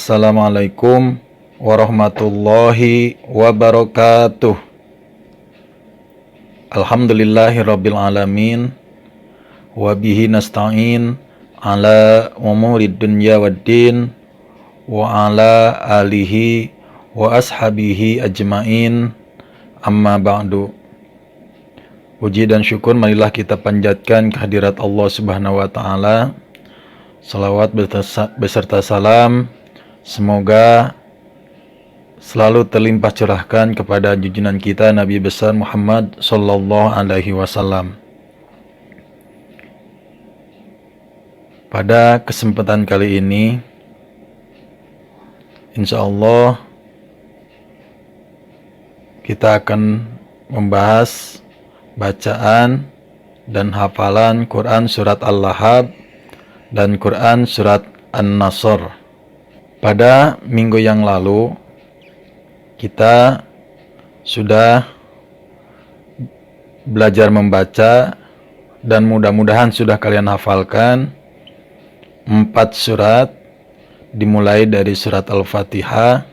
Assalamualaikum warahmatullahi wabarakatuh. Alhamdulillahirabbil alamin wa bihi nasta'in ala umurid dunya waddin wa ala alihi wa ashabihi ajmain, amma ba'du. Puji dan syukur marilah kita panjatkan kehadirat Allah Subhanahu wa taala. Salawat beserta salam semoga selalu terlimpah curahkan kepada junjungan kita Nabi besar Muhammad sallallahu alaihi wasallam. Pada kesempatan kali ini, insyaallah kita akan membahas bacaan dan hafalan Quran surat Al-Lahab dan Quran surat An-Nasr. Pada minggu yang lalu kita sudah belajar membaca dan mudah-mudahan sudah kalian hafalkan 4 surat, dimulai dari surat Al-Fatihah,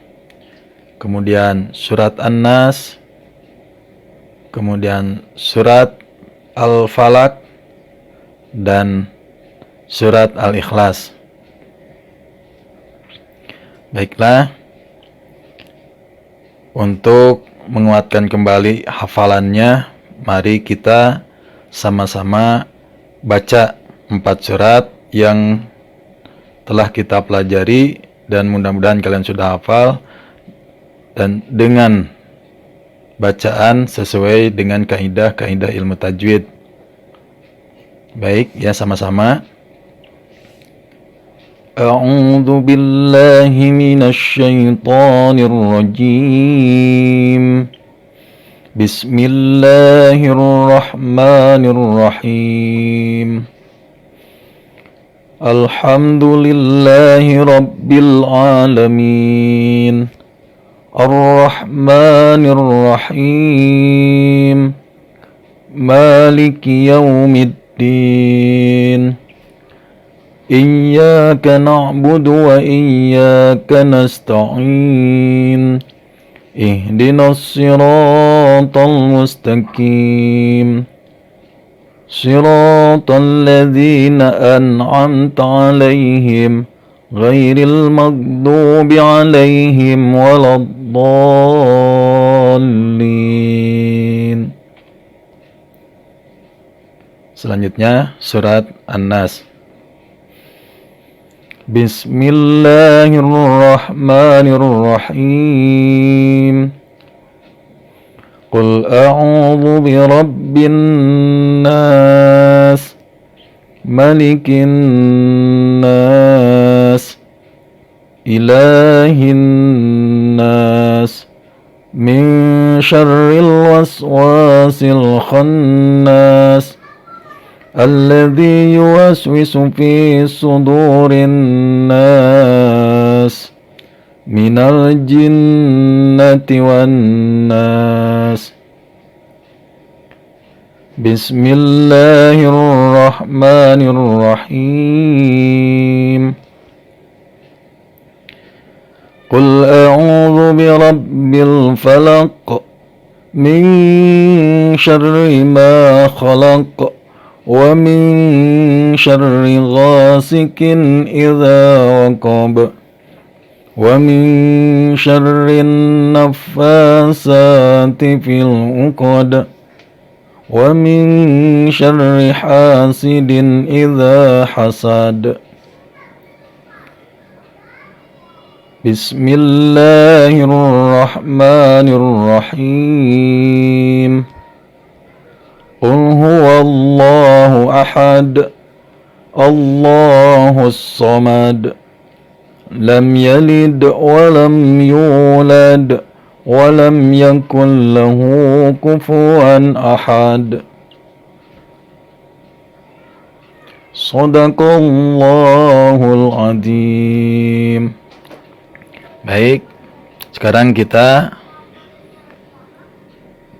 kemudian surat An-Nas, kemudian surat Al-Falaq, dan surat Al-Ikhlas. Baiklah, untuk menguatkan kembali hafalannya, mari kita sama-sama baca 4 surat yang telah kita pelajari dan mudah-mudahan kalian sudah hafal dan dengan bacaan sesuai dengan kaidah-kaidah ilmu tajwid. Baik, ya sama-sama. A'udzu billahi minasy syaithanir rajim. Bismillahirrahmanirrahim. Alhamdulillahi rabbil alamin. Ar-Rahmanir Rahim. Maliki yaumiddin. Iyyaka na'budu wa iyyaka nasta'in. Ihdinas siratal mustaqim. Siratal ladzina an'amta 'alaihim ghairil maghdubi 'alaihim waladdallin. Selanjutnya surat An-Nas. Bismillahirrahmanirrahim. Qul a'udzu birabbin nas, malikin nas, ilahin nas, min syarril waswasil khannas, alladzi yuwaswisu fi sudurin nas, minal jinnati wan nas. Bismillahirrahmanirrahim. Qul a'udzu birabbil falaq, min syarri ma khalaq, wa min syarri ghasikin idza waqab, wa min syarri naffasati fil 'uqad, wa min syarri hasidin idza hasad. Bismillahirrahmanirrahim. Qul huwallahu ahad, Allahus samad, lam yalid wa lam yulad wa lam yakul lahu kufuwan ahad. Shadaqallahul azim. Baik, sekarang kita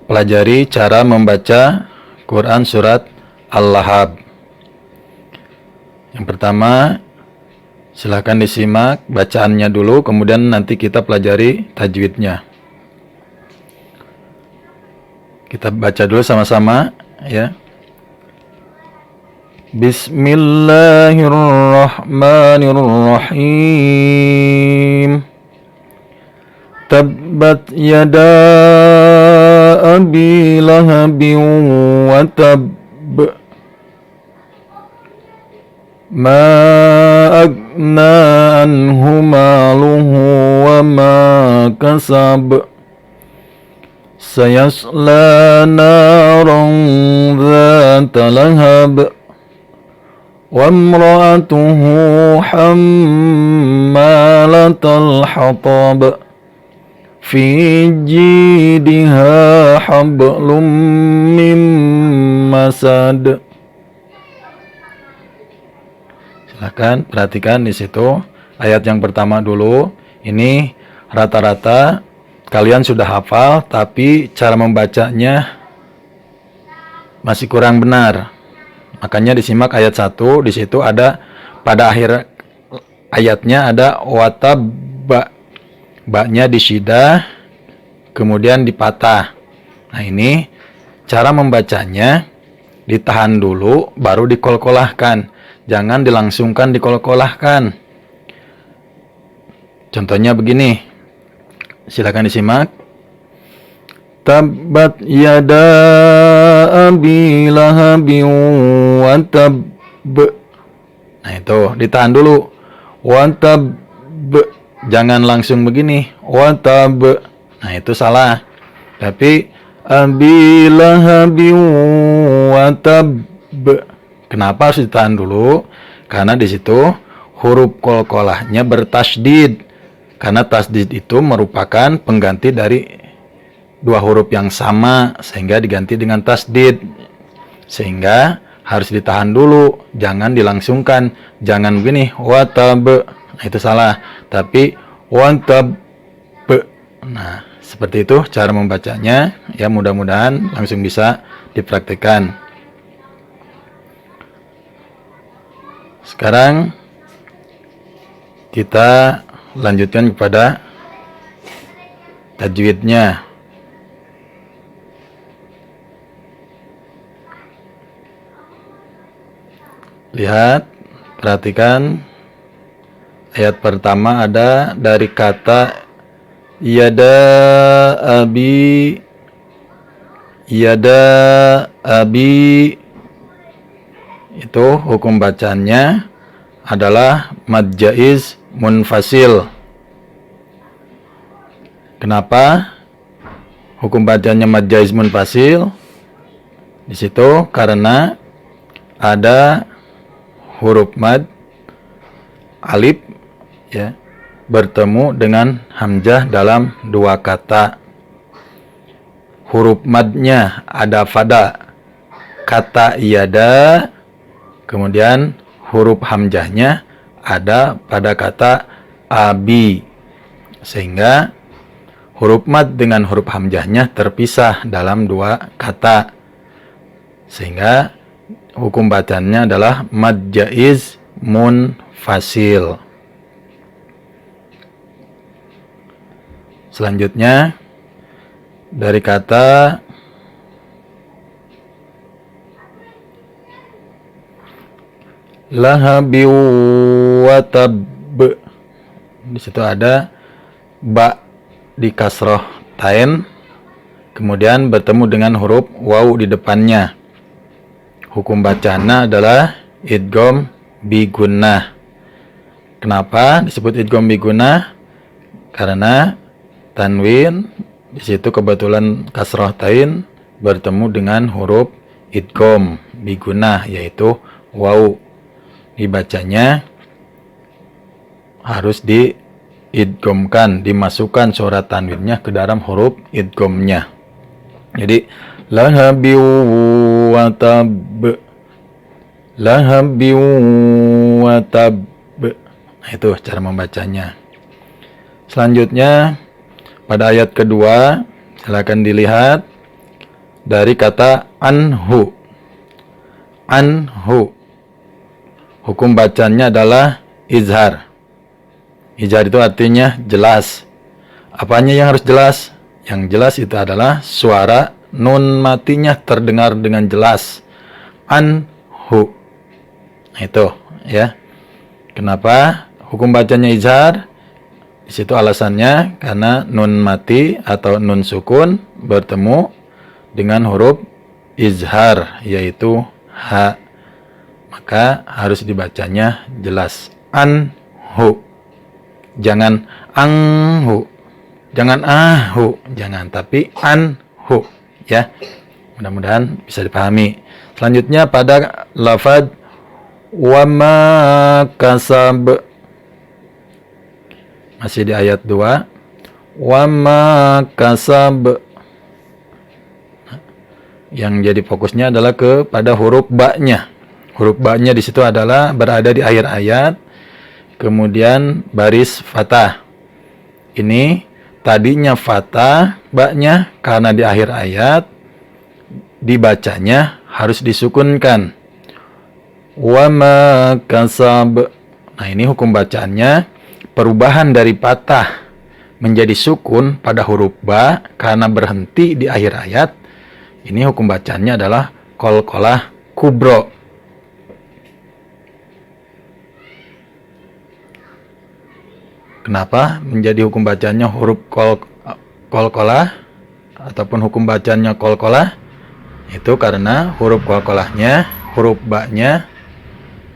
pelajari cara membaca Quran surat Al-Lahab. Yang pertama, Silahkan disimak bacaannya dulu, kemudian nanti kita pelajari tajwidnya. Kita baca dulu sama-sama ya. Bismillahirrahmanirrahim. Tabbat yada abi lahabin wa tab. Ma agna anhu maluhu wa ma kasab. Sayasla naran dhata lahab. Wa imra'atuhu hammalatal hatab. Fi jidha hablum min masad. Silakan perhatikan di situ ayat yang pertama dulu. Ini rata-rata kalian sudah hafal, tapi cara membacanya masih kurang benar. Makanya disimak ayat 1, di situ ada pada akhir ayatnya ada watabba. Ba-nya disyidah, kemudian dipatah. Nah, ini cara membacanya ditahan dulu baru dikolkolahkan. Jangan dilangsungkan dikolkolahkan. Contohnya begini. Silakan disimak. Tabbat yada abi lahabin wa tab. Nah, itu ditahan dulu. Wa tab. Jangan langsung begini. Wa tab. Nah, itu salah. Tapi abi lahabin wa tab. Kenapa harus ditahan dulu? Karena di situ huruf qalqalahnya bertasydid. Karena tasydid itu merupakan pengganti dari dua huruf yang sama, sehingga diganti dengan tasydid. Sehingga harus ditahan dulu, jangan dilangsungkan. Jangan begini, watab. Nah, itu salah. Tapi watab. Nah, seperti itu cara membacanya. Ya, mudah-mudahan langsung bisa dipraktikkan. Sekarang kita lanjutkan kepada tajwidnya. Lihat, perhatikan ayat pertama ada dari kata yada abi. Yada abi itu hukum bacanya adalah mad jaiz munfasil. Kenapa hukum bacanya mad jaiz munfasil? Di situ karena ada huruf mad alif ya bertemu dengan hamzah dalam dua kata. Huruf madnya ada pada kata yada, kemudian huruf hamzahnya ada pada kata abi, sehingga huruf mad dengan huruf hamzahnya terpisah dalam dua kata, sehingga hukum bacanya adalah mad jaiz munfasil. Selanjutnya dari kata lahabi wa tab. Di situ ada ba di kasroh tain, kemudian bertemu dengan huruf waw di depannya. Hukum bacanya adalah idgham bi gunnah. Kenapa disebut idgham bi gunnah? Karena tanwin di situ kebetulan kasroh tain bertemu dengan huruf idgham bi gunnah, yaitu waw. Dibacanya harus diidghamkan, dimasukkan suara tanwinnya ke dalam huruf idghamnya. Jadi lahabi wa tab. Lahabi wa tab. Nah, itu cara membacanya. Selanjutnya pada ayat kedua, silakan dilihat dari kata anhu. Anhu. Hukum bacanya adalah izhar. Izhar itu artinya jelas. Apanya yang harus jelas? Yang jelas itu adalah suara nun matinya terdengar dengan jelas. Anhu. Nah, itu ya. Kenapa hukum bacanya izhar? Di situ alasannya karena nun mati atau nun sukun bertemu dengan huruf izhar yaitu ha. Maka harus dibacanya jelas. Anhu. Jangan anghu. Jangan ahu, jangan, tapi anhu ya. Mudah-mudahan bisa dipahami. Selanjutnya pada lafaz wa ma kasab. Masih di ayat 2. Wa ma kasab. Yang jadi fokusnya adalah kepada huruf ba-nya. Huruf ba-nya di situ adalah berada di akhir ayat. Kemudian baris fathah. Ini tadinya fathah ba-nya karena di akhir ayat dibacanya harus disukunkan. Wa ma kasab. Nah, ini hukum bacaannya perubahan dari fathah menjadi sukun pada huruf ba karena berhenti di akhir ayat. Ini hukum bacaannya adalah qalqalah kubro. Kenapa menjadi hukum bacanya huruf qalqalah ataupun hukum bacanya qalqalah? Itu karena huruf qalqalahnya, huruf ba-nya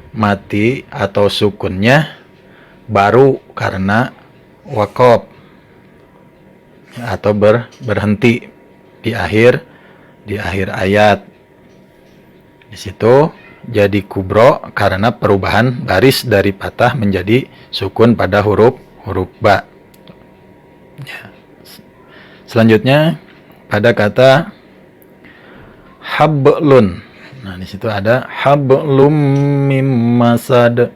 mati atau sukunnya baru karena waqaf atau berhenti di akhir ayat. Di situ jadi kubro karena perubahan baris dari fathah menjadi sukun pada huruf ba. Ya. Selanjutnya pada kata hablun. Nah, di situ ada hablum mim masad.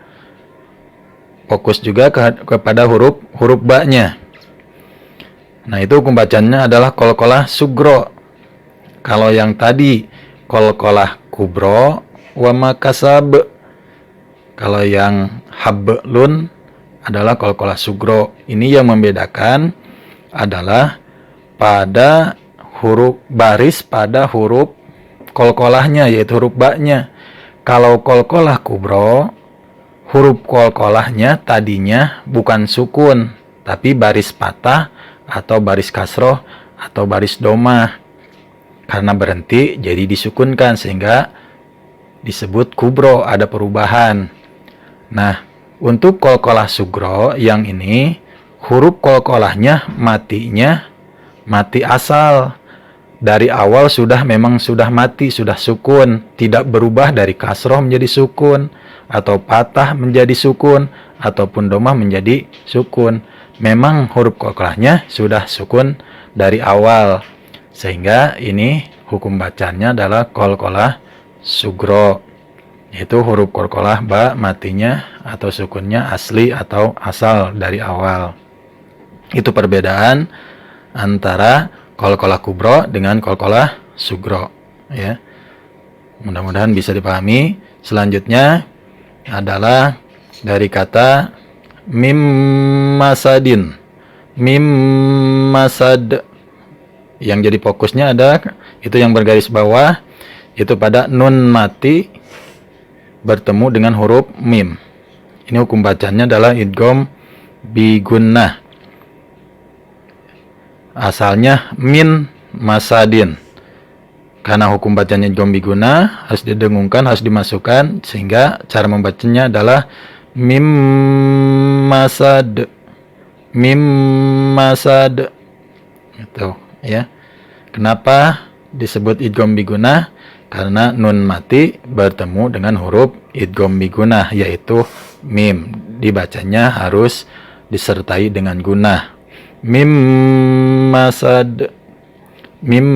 Fokus juga kepada huruf ba-nya. Nah, itu hukum bacanya adalah qalqalah sugro. Kalau yang tadi qalqalah kubro wa makasab. Kalau yang hablun adalah qalqalah sugro. Ini yang membedakan adalah pada huruf baris pada huruf qalqalahnya yaitu huruf ba-nya. Kalau qalqalah kubro, huruf qalqalahnya tadinya bukan sukun, tapi baris patah atau baris kasroh atau baris domah. Karena berhenti jadi disukunkan sehingga disebut kubro, ada perubahan. Nah, untuk qalqalah sugro yang ini huruf qalqalahnya matinya mati asal. Dari awal memang sudah mati, sudah sukun, tidak berubah dari kasroh menjadi sukun atau patah menjadi sukun ataupun domah menjadi sukun. Memang huruf qalqalahnya sudah sukun dari awal. Sehingga ini hukum bacanya adalah qalqalah sugro. Itu huruf qalqalah ba matinya atau sukunnya asli atau asal dari awal. Itu perbedaan antara qalqalah kubro dengan qalqalah sugro ya. Mudah-mudahan bisa dipahami. Selanjutnya adalah dari kata mim masadin. Mim masad. Yang jadi fokusnya ada itu yang bergaris bawah itu pada nun mati bertemu dengan huruf mim. Ini hukum bacanya adalah idgham bi gunnah. Asalnya min masadin. Karena hukum bacanya idgham bi gunnah harus didengungkan, harus dimasukkan sehingga cara membacanya adalah mim masad. Mim masad. Itu ya. Kenapa disebut idgham bi gunnah? Karena nun mati bertemu dengan huruf idgham bi gunnah yaitu mim. Dibacanya harus disertai dengan gunnah. Mim masad. Mim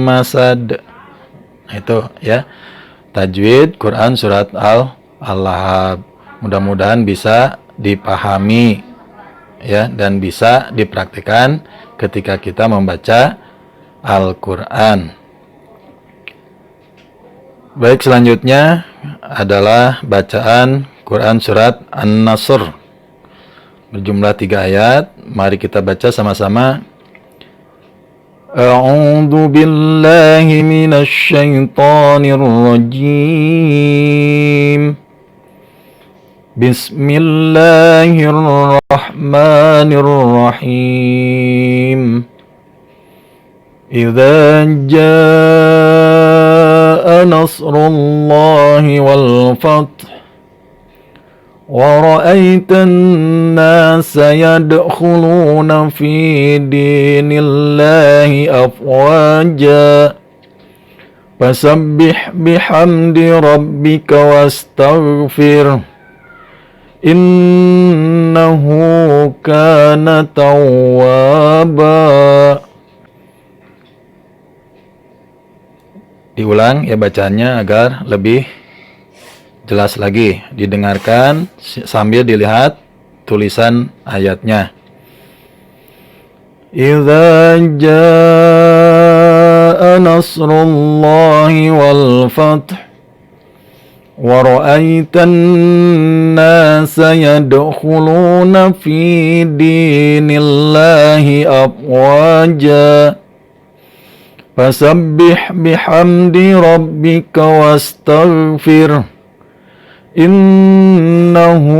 masad. Nah, itu ya. Tajwid Quran surat Al-Lahab. Mudah-mudahan bisa dipahami ya dan bisa dipraktikkan ketika kita membaca Al-Quran. Baik, selanjutnya adalah bacaan Quran surat An-Nasr berjumlah 3 ayat. Mari kita baca sama-sama. A'udzu billahi minasy syaithanir rajim. Bismillahirrahmanirrahim. Idza jaa nasrullahi wal fath wa ra'aitan nasa yadkhuluna fi dinillahi afwaja fasabbih bihamdi rabbika wastaghfir innahu kana tawwaba. Diulang ya bacaannya agar lebih jelas lagi. Didengarkan sambil dilihat tulisan ayatnya. Idza jaa nasrullahi wal fath wa ra'aitan nasa yadkhuluna fi dinillahi afwaja fasabbih bihamdi rabbika wastaghfir innahu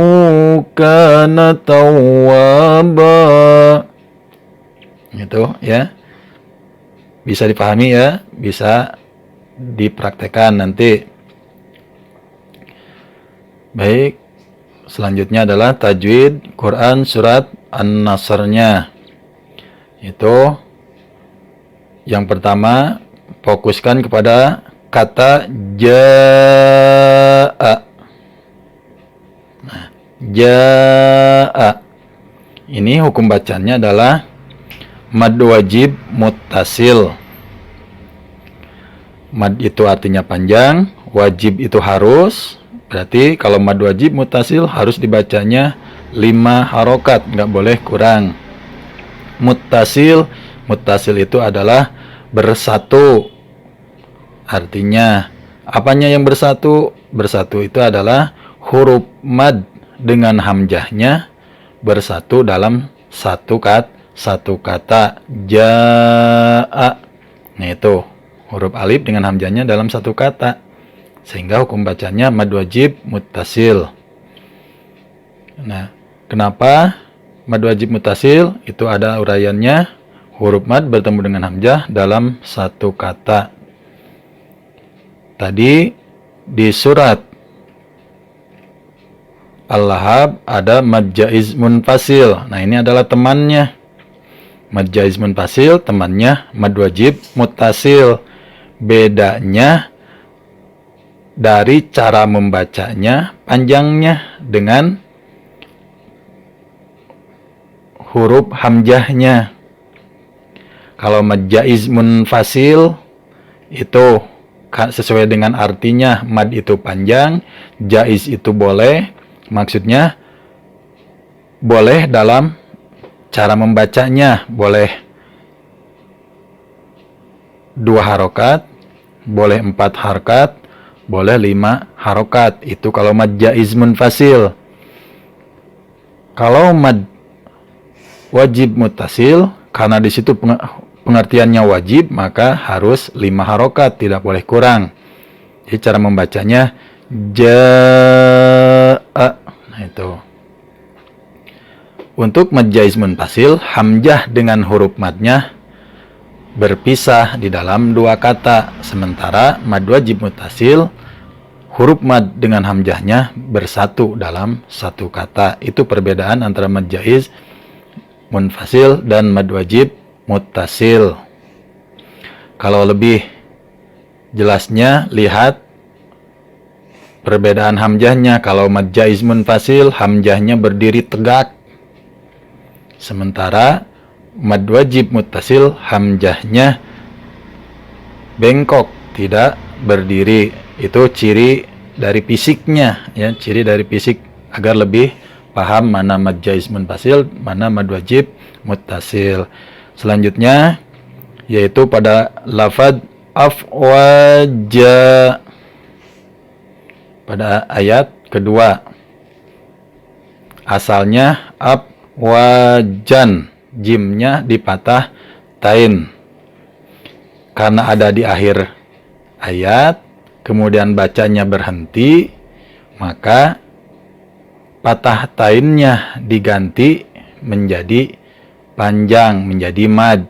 kana tawwaba. Itu ya. Bisa dipahami ya, bisa dipraktekkan nanti. Baik. Selanjutnya adalah tajwid Quran surat An-Nasr-nya. Itu yang pertama, fokuskan kepada kata jaa. Nah, jaa. Ini hukum bacanya adalah mad wajib muttasil. Mad itu artinya panjang, wajib itu harus. Berarti kalau mad wajib muttasil harus dibacanya 5 harokat, nggak boleh kurang. Muttasil itu adalah bersatu. Artinya, apanya yang bersatu? Bersatu itu adalah huruf mad dengan hamzahnya bersatu dalam satu kata jaa. Nah itu, huruf alif dengan hamzahnya dalam satu kata. Sehingga hukum bacanya mad wajib muttasil. Nah, kenapa mad wajib muttasil? Itu ada uraiannya. Huruf mad bertemu dengan hamzah dalam satu kata. Tadi di surat Al-Lahab ada mad jaiz munfasil. Nah, ini adalah temannya. Mad jaiz munfasil temannya mad wajib muttasil. Bedanya dari cara membacanya, panjangnya dengan huruf hamzahnya. Kalau mad jaiz munfasil itu sesuai dengan artinya, mad itu panjang, jaiz itu boleh, maksudnya boleh dalam cara membacanya, boleh 2 harokat, boleh 4 harokat, boleh 5 harokat. Itu kalau mad jaiz munfasil. Kalau mad wajib muttasil, karena di situ pengertiannya wajib, maka harus 5 harokat, tidak boleh kurang. Jadi cara membacanya jaa. Nah itu. Untuk mad jaiz munfasil, hamzah dengan huruf madnya berpisah di dalam 2 kata. Sementara mad wajib muttasil, huruf mad dengan hamzahnya bersatu dalam 1 kata. Itu perbedaan antara mad jaiz munfasil dan mad wajib muttasil. Kalau lebih jelasnya, lihat perbedaan hamzahnya. Kalau mad jaiz munfasil, hamzahnya berdiri tegak. Sementara mad wajib muttasil, hamzahnya bengkok, tidak berdiri. Itu ciri dari fisiknya, ya, ciri dari fisik agar lebih paham mana mad jaiz munfasil, mana mad wajib muttasil. Selanjutnya yaitu pada lafaz afwaja pada ayat kedua. Asalnya abwajan, jimnya dipatah tain. Karena ada di akhir ayat, kemudian bacanya berhenti, maka patah tainnya diganti menjadi panjang, menjadi mad.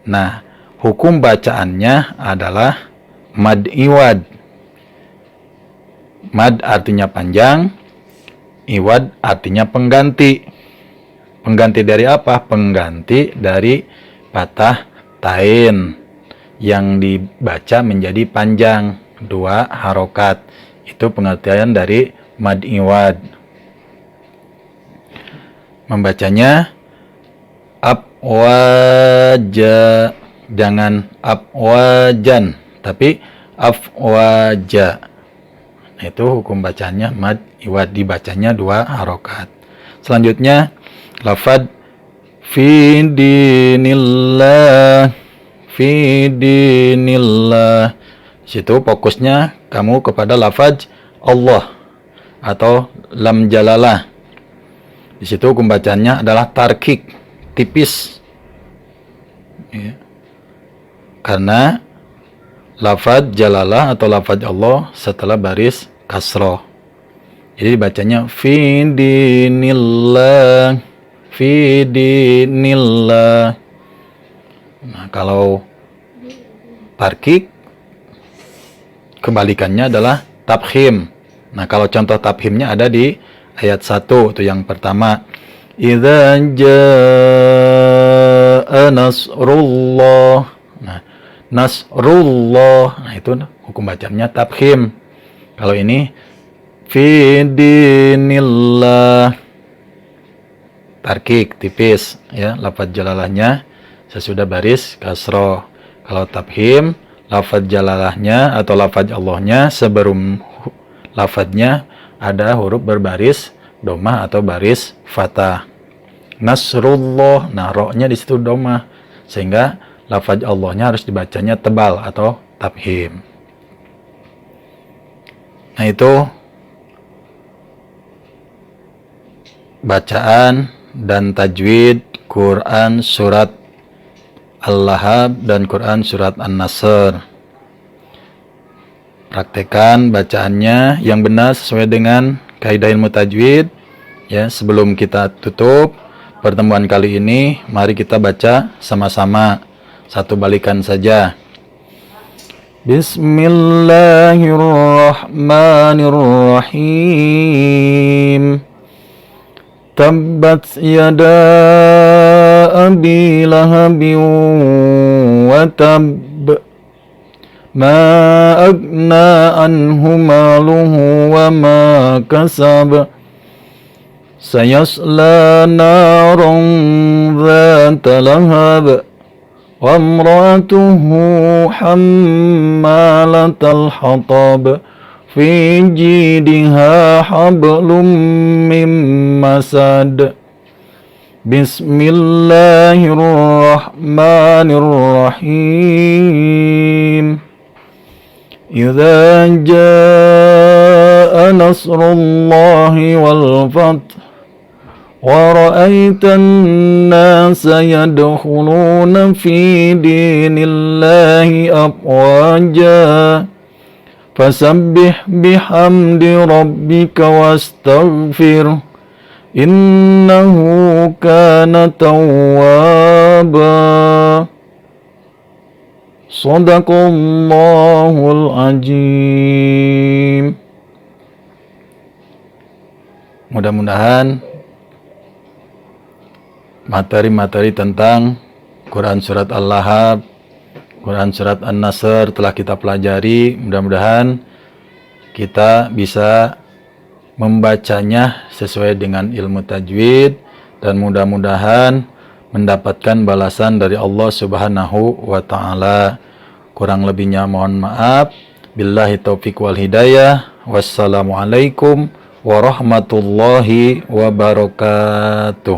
Nah, hukum bacaannya adalah mad iwad. Mad artinya panjang, iwad artinya pengganti. Pengganti dari apa? Pengganti dari patah tain yang dibaca menjadi panjang, 2 harokat. Itu pengertian dari mad iwad. Membacanya abwaja, jangan abwajan, tapi afwaja. Nah, itu hukum bacanya mad iwad, dibacanya 2 harokat. Selanjutnya lafad fi dinillah, fi dinillah. Situ fokusnya kamu kepada lafaz Allah atau lam jalalah. Di situ hukum bacanya adalah tarkik, tipis. Ya. Karena lafaz jalalah atau lafaz Allah setelah baris kasroh. Jadi bacanya fi dinillah, fi dinillah. Nah, kalau tarkik kebalikannya adalah tabkhim. Nah, kalau contoh tabkhimnya ada di ayat 1 itu yang pertama. Idza jaa nasrullah. Nah, nasrullah. Nah, itu hukum bacanya tabkhim. Kalau ini fi dinillah, tarkik, tipis ya, lafaz jalalahnya sesudah baris kasroh. Kalau tabkhim, lafaz jalalahnya atau lafaz Allahnya sebelum lafaznya ada huruf berbaris domah atau baris fathah. Nasrullah, nah ro-nya di situ domah, sehingga lafaz Allahnya harus dibacanya tebal atau tabkhim. Nah, itu bacaan dan tajwid Quran surat Al-Lahab dan Quran surat An-Nasr. Praktekan bacaannya yang benar sesuai dengan kaidah ilmu tajwid. Ya, sebelum kita tutup pertemuan kali ini, mari kita baca sama-sama. Satu balikan saja. Bismillahirrahmanirrahim. Tabbat yada abi lahabin wa tab, ma agna anhu maluhu wa ma kasab, sayasla naran dhata lahab, wa imratuhu hammalatal hatab, fi jidha hablum min masad. Bismillahirrahmanirrahim. Idza jaa nasrullahi wal fath wa ra'aitan nasa yadkhuluna fi dinillahi afwaja, fasabbih bihamdi rabbika wastaghfir, innahu kana tawwaba. Shadaqallahul azim. Mudah-mudahan materi-materi tentang Quran surat Al-Lahab, Quran surat An-Nasr telah kita pelajari. Mudah-mudahan kita bisa membacanya sesuai dengan ilmu tajwid, dan mudah-mudahan mendapatkan balasan dari Allah Subhanahu wa ta'ala. Kurang lebihnya mohon maaf. Billahi taufiq wal hidayah. Wassalamualaikum warahmatullahi wabarakatuh.